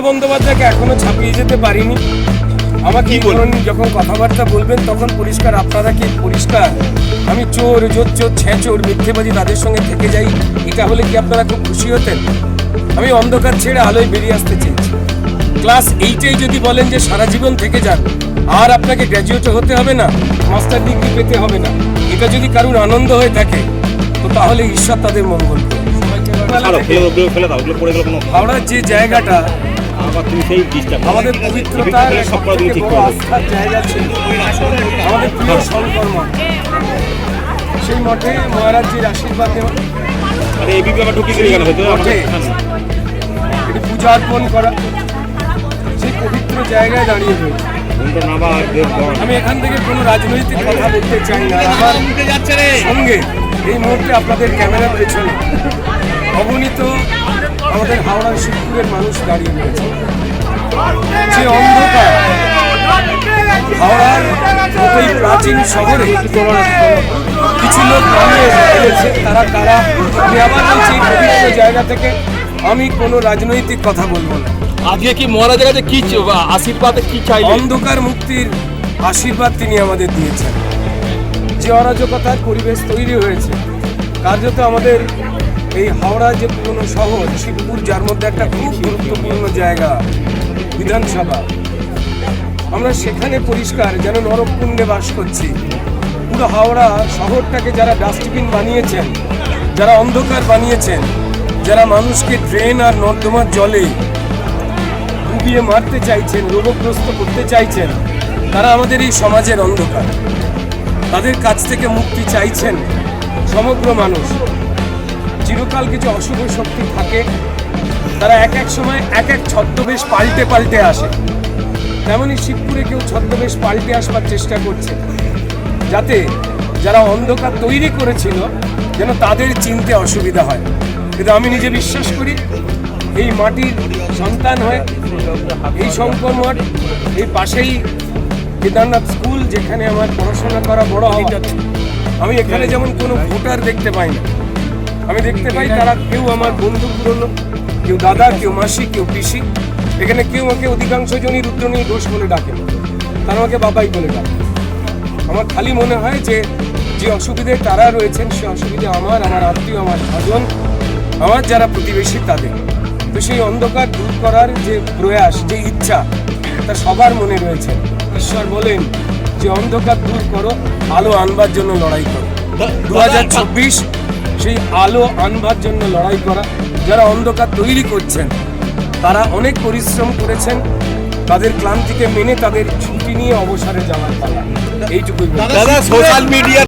বন্দ্যোপাধ্যায়কে এখনো ছাপিয়ে যেতে পারিনি। আমাকে বলুন, যখন কথাবার্তা বলবেন তখন পরিষ্কার, আপনারা কি পরিষ্কার আমি চোর, জোচ্চোর, ছেঁচোর, মিথ্যেবাদী তাদের সঙ্গে থেকে যাই, এটা হলে কি আপনারা খুব খুশি হতেন? আমি অন্ধকার ছেড়ে আলোয় বেরিয়ে আসতে চেয়েছি। ক্লাস 8-এই যদি বলেন যে সারা জীবন থেকে যান, আর আপনাকে গ্র্যাজুয়েট হতে হবে না, মাস্টার ডিগ্রি পেতে হবে না, এটা যদি কারুর আনন্দ হয়ে থাকে তো তাহলে ঈশ্বর তাদের মঙ্গল করে। হাওড়ার যে জায়গাটা আমাদের পবিত্রতার সবথেকে বড় আস্থার জায়গা ছিল, আমাদের প্রিয় শঙ্কর মঠ, সেই মঠে মহারাজজির আশীর্বাদ নেওয়া, এটি পূজা অর্পণ করা, সেই পবিত্র জায়গায় দাঁড়িয়ে রয়েছে। আমি এখান থেকে কোনো রাজনৈতিক কথা বলতে চাই না। আমার সঙ্গে এই মুহূর্তে আপনাদের ক্যামেরার পেছনে অগণিত আমাদের হাওড়ার শিবপুরের মানুষ দাঁড়িয়ে রয়েছে। যে অন্ধকার হাওড়ার এই প্রাচীন শহরে কিছু লোক নামিয়ে ফেলেছে, তারা কারা আমি আবার বলছি, পবিত্র জায়গা থেকে আমি কোনো রাজনৈতিক কথা বলবো না। আজকে কি মহারাজের কাছে কি আশীর্বাদ কি চাই? অন্ধকার মুক্তির আশীর্বাদ তিনি আমাদের দিয়েছেন। যে অরাজকতার পরিবেশ তৈরি হয়েছে, কার্যত আমাদের এই হাওড়া যে পুরনো শহর শিবপুর, যার মধ্যে একটা খুব গুরুত্বপূর্ণ জায়গা বিধানসভা, আমরা সেখানে পরিষ্কার যেন নরককুণ্ডে বাস করছি। পুরো হাওড়া শহরটাকে যারা ডাস্টবিন বানিয়েছেন, যারা অন্ধকার বানিয়েছেন, যারা মানুষকে ড্রেন আর নর্দমার জলে ডুবিয়ে মারতে চাইছেন, রোগগ্রস্ত করতে চাইছেন, তারা আমাদের এই সমাজের অন্ধকার। তাদের কাছ থেকে মুক্তি চাইছেন সমগ্র মানুষ। চিরকাল কিছু অশুভ শক্তি থাকে, তারা এক এক সময় এক এক ছদ্মবেশ পাল্টে পাল্টে আসে। তেমনই শিবপুরে কেউ ছদ্মবেশ পাল্টে আসবার চেষ্টা করছে, যাতে যারা অন্ধকার তৈরি করেছিল যেন তাদের চিনতে অসুবিধা হয়। কিন্তু আমি নিজে বিশ্বাস করি, এই মাটির সন্তান হয়ে এই শঙ্কর মঠ, এই পাশেই কেদারনাথ স্কুল, যেখানে আমার পড়াশোনা করা বড় হওয়া, আমি এখানে যেমন কোনো ভোটার দেখতে পাই না। আমি দেখতে পাই তারা কেউ আমার বন্ধু পুরনো, কেউ দাদা, কেউ মাসি, কেউ পিসি। এখানে কেউ আমাকে অধিকাংশ জনই রুদ্রনীল ঘোষ বলে ডাকে, তারা আমাকে বাবাই বলে ডাকে। আমার খালি মনে হয় যে যে অসুবিধে তারা রয়েছেন, সে অসুবিধে আমার আত্মীয়, আমার স্বজন, আমার যারা প্রতিবেশী তাদের। তো সেই অন্ধকার দূর করার যে প্রয়াস, যে ইচ্ছা, তা সবার মনে রয়েছে। ঈশ্বর বলেন যে অন্ধকার দূর করো, আলো আনবার জন্য লড়াই করো। 2024 সেই আলো আনবার জন্য লড়াই করা। যারা অন্ধকার তৈরি করছেন তারা অনেক পরিশ্রম করেছেন, তাদের ক্লান্তিকে মেনে তাদের ছুটি নিয়ে অবসরে যাওয়ার পালা। এইটুকুই। Social media